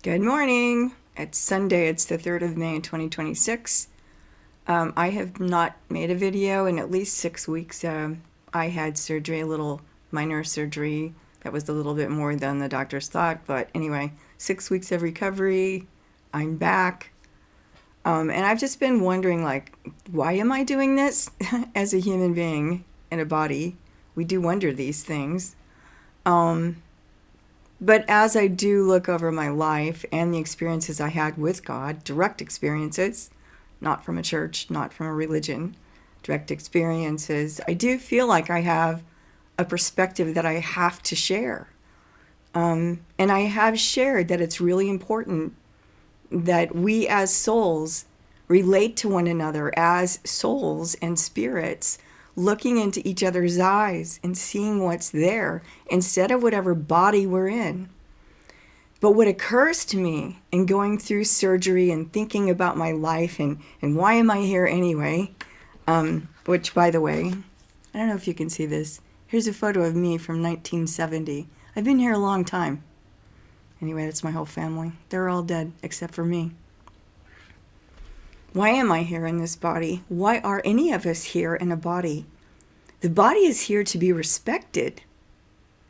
Good morning. It's Sunday. It's the 3rd of May, 2026. I have not made a video in at least 6 weeks. I had surgery, a little minor surgery that was a little bit more than the doctors thought. But anyway, 6 weeks of recovery. I'm back. And I've just been wondering, why am I doing this as a human being in a body? We do wonder these things. But as I do look over my life and the experiences I had with God, direct experiences, not from a church, not from a religion, direct experiences, I do feel like I have a perspective that I have to share. And I have shared that it's really important that we as souls relate to one another as souls and spirits, looking into each other's eyes and seeing what's there instead of whatever body we're in. But what occurs to me in going through surgery and thinking about my life and why am I here anyway, which, by the way, I don't know if you can see this. Here's a photo of me from 1970. I've been here a long time. Anyway, that's my whole family. They're all dead except for me. Why am I here in this body? Why are any of us here in a body? The body is here to be respected.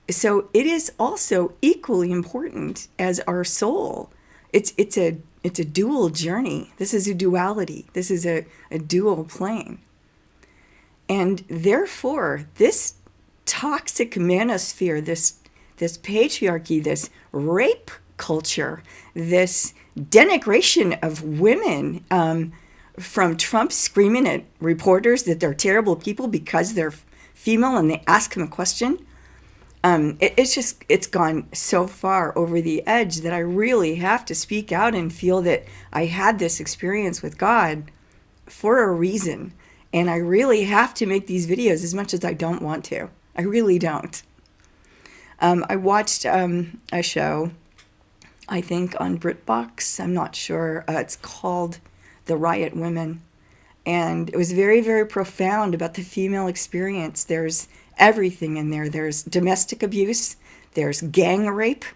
So it is also equally important as our soul. It's a dual journey. This is a duality. This is a dual plane. And therefore, this toxic manosphere, this patriarchy, this rape culture, this denigration of women, from Trump screaming at reporters that they're terrible people because they're female and they ask him a question. It's gone so far over the edge that I really have to speak out and feel that I had this experience with God for a reason. And I really have to make these videos as much as I don't want to. I really don't. I watched a show, I think on BritBox, I'm not sure. It's called The Riot Women. And it was very, very profound about the female experience. There's everything in there. There's domestic abuse. There's gang rape.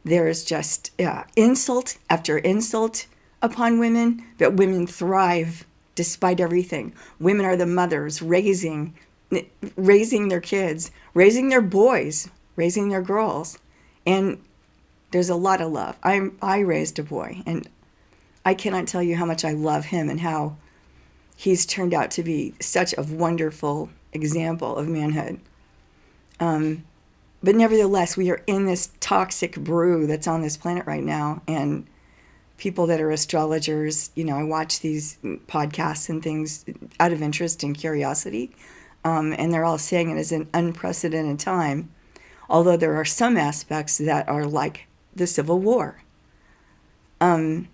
There's just insult after insult upon women. But women thrive despite everything. Women are the mothers raising their kids, raising their boys, raising their girls. And there's a lot of love. I raised a boy, and I cannot tell you how much I love him and how he's turned out to be such a wonderful example of manhood. But nevertheless, we are in this toxic brew that's on this planet right now. And people that are astrologers, I watch these podcasts and things out of interest and curiosity. And they're all saying it is an unprecedented time. Although there are some aspects that are like the Civil War. And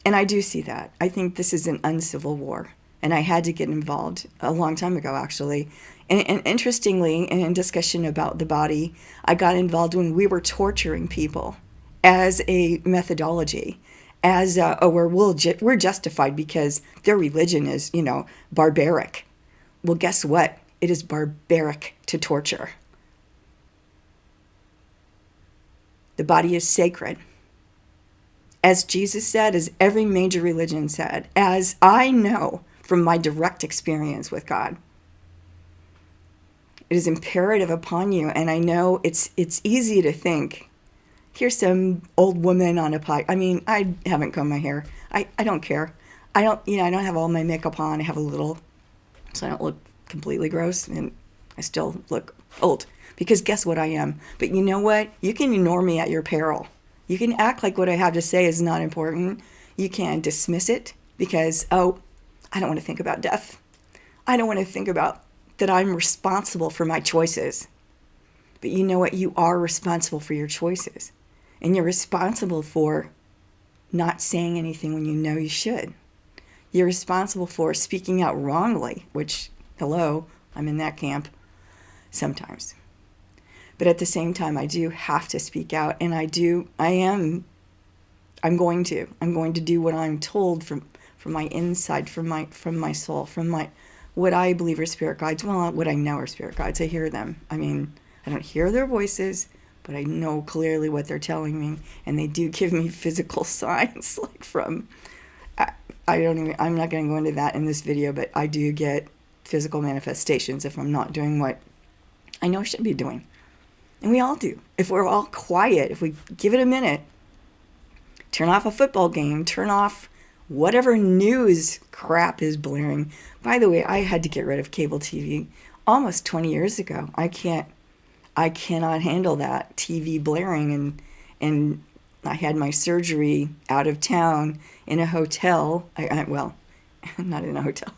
I do see that. I think this is an uncivil war. And I had to get involved a long time ago, actually. And interestingly, in discussion about the body, I got involved when we were torturing people as a methodology, as we're justified because their religion is, barbaric. Well, guess what? It is barbaric to torture. The body is sacred. As Jesus said, as every major religion said, as I know from my direct experience with God, it is imperative upon you. And I know it's easy to think, here's some old woman on a pike. I mean, I haven't combed my hair. I don't care. I don't have all my makeup on. I have a little, so I don't look completely gross, and I still look old. Because guess what I am? But you know what? You can ignore me at your peril. You can act like what I have to say is not important. You can dismiss it because, I don't want to think about death. I don't want to think about that I'm responsible for my choices. But you know what? You are responsible for your choices. And you're responsible for not saying anything when you know you should. You're responsible for speaking out wrongly, which, hello, I'm in that camp sometimes. But at the same time, I do have to speak out, and I'm going to do what I'm told from my inside, from my soul, from what I believe are spirit guides. Well, what I know are spirit guides. I hear them. I mean, I don't hear their voices, but I know clearly what they're telling me, and they do give me physical signs, like from, I'm not going to go into that in this video, but I do get physical manifestations if I'm not doing what I know I should be doing. And we all do. If we're all quiet, if we give it a minute, turn off a football game, turn off whatever news crap is blaring. By the way, I had to get rid of cable TV almost 20 years ago. I cannot handle that TV blaring, and I had my surgery out of town in a hotel. Well, not in a hotel.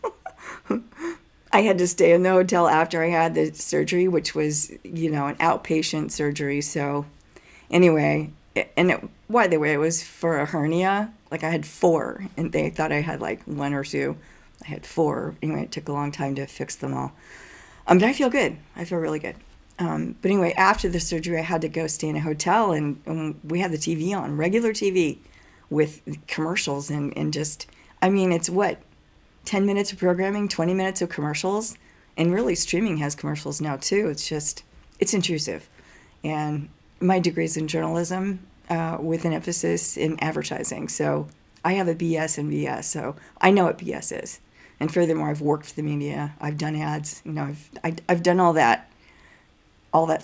I had to stay in the hotel after I had the surgery, which was, an outpatient surgery. So anyway, by the way, it was for a hernia. Like I had 4, and they thought I had like 1 or 2. I had 4. Anyway, it took a long time to fix them all. But I feel good. I feel really good. But anyway, after the surgery, I had to go stay in a hotel, and we had the TV on, regular TV, with commercials and just, it's what, 10 minutes of programming, 20 minutes of commercials, and really streaming has commercials now too. It's intrusive. And my degree is in journalism with an emphasis in advertising. So I have a BS in BS, so I know what BS is. And furthermore, I've worked for the media. I've done ads. I've done all that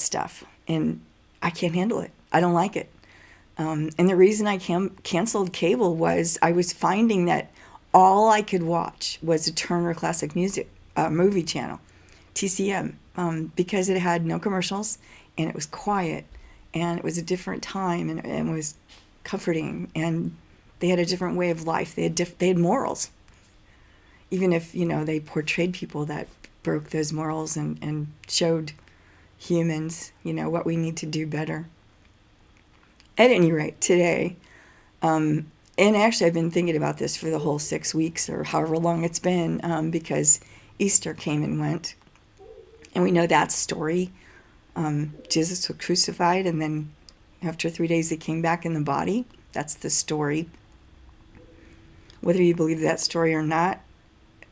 stuff, and I can't handle it. I don't like it. And the reason I canceled cable was I was finding that all I could watch was a Turner Classic Music movie channel, TCM, because it had no commercials, and it was quiet, and it was a different time, and it was comforting, and they had a different way of life. They had morals, even if they portrayed people that broke those morals and showed humans what we need to do better. At any rate, today, and actually I've been thinking about this for the whole 6 weeks or however long it's been, because Easter came and went, and we know that story. Jesus was crucified, and then after 3 days he came back in the body. That's the story. Whether you believe that story or not,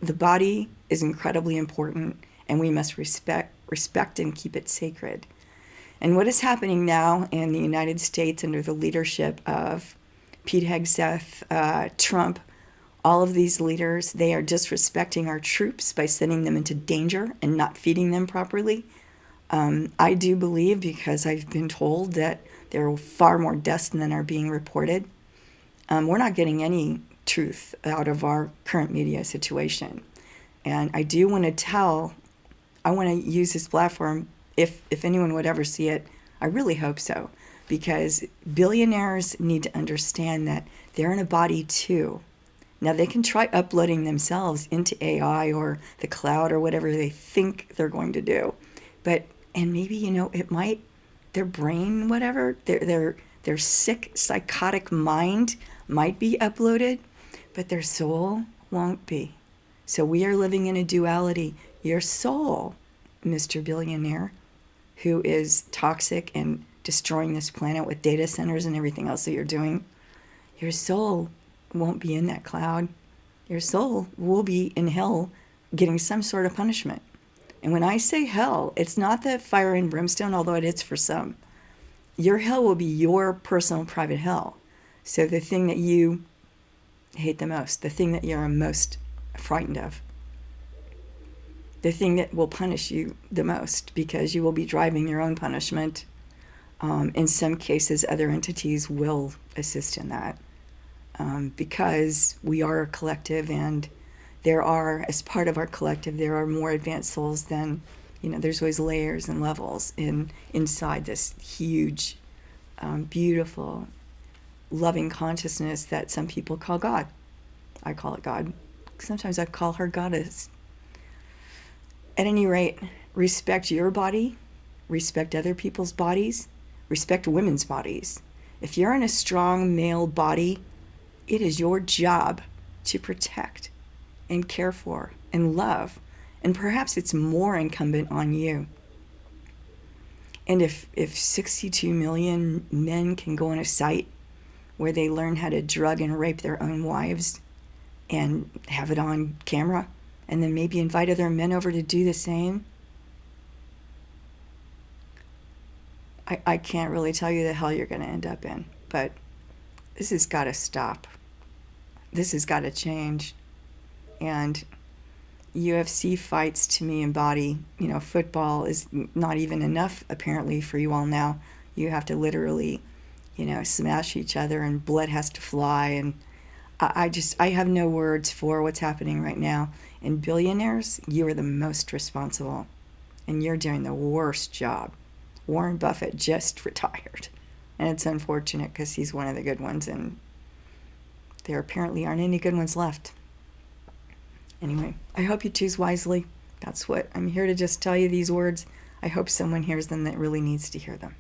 the body is incredibly important, and we must respect and keep it sacred. And what is happening now in the United States under the leadership of Pete Hegseth, Trump, all of these leaders, they are disrespecting our troops by sending them into danger and not feeding them properly. I do believe, because I've been told, that there are far more deaths than are being reported. We're not getting any truth out of our current media situation. And I do want to I want to use this platform, if anyone would ever see it, I really hope so, because billionaires need to understand that they're in a body too. Now, they can try uploading themselves into AI or the cloud or whatever they think they're going to do. And maybe, it might, their brain, whatever, their sick, psychotic mind might be uploaded, but their soul won't be. So we are living in a duality. Your soul, Mr. Billionaire, who is toxic and destroying this planet with data centers and everything else that you're doing, your soul won't be in that cloud. Your soul will be in hell getting some sort of punishment. And when I say hell, it's not the fire and brimstone, although it is for some. Your hell will be your personal private hell. So the thing that you hate the most, the thing that you're most frightened of, the thing that will punish you the most, because you will be driving your own punishment. In some cases, other entities will assist in that, because we are a collective, and there are, as part of our collective, there are more advanced souls than, there's always layers and levels inside this huge, beautiful, loving consciousness that some people call God. I call it God. Sometimes I call her goddess. At any rate, respect your body, respect other people's bodies, respect women's bodies. If you're in a strong male body, it is your job to protect and care for and love, and perhaps it's more incumbent on you. And if 62 million men can go on a site where they learn how to drug and rape their own wives and have it on camera, and then maybe invite other men over to do the same, I can't really tell you the hell you're going to end up in, but this has got to stop. This has got to change. And UFC fights to me embody, football is not even enough apparently for you all now. You have to literally, smash each other and blood has to fly. And I have no words for what's happening right now. And Billionaires, you are the most responsible. And you're doing the worst job. Warren Buffett just retired. And it's unfortunate because he's one of the good ones. And there apparently aren't any good ones left. Anyway, I hope you choose wisely. That's what I'm here to just tell you these words. I hope someone hears them that really needs to hear them.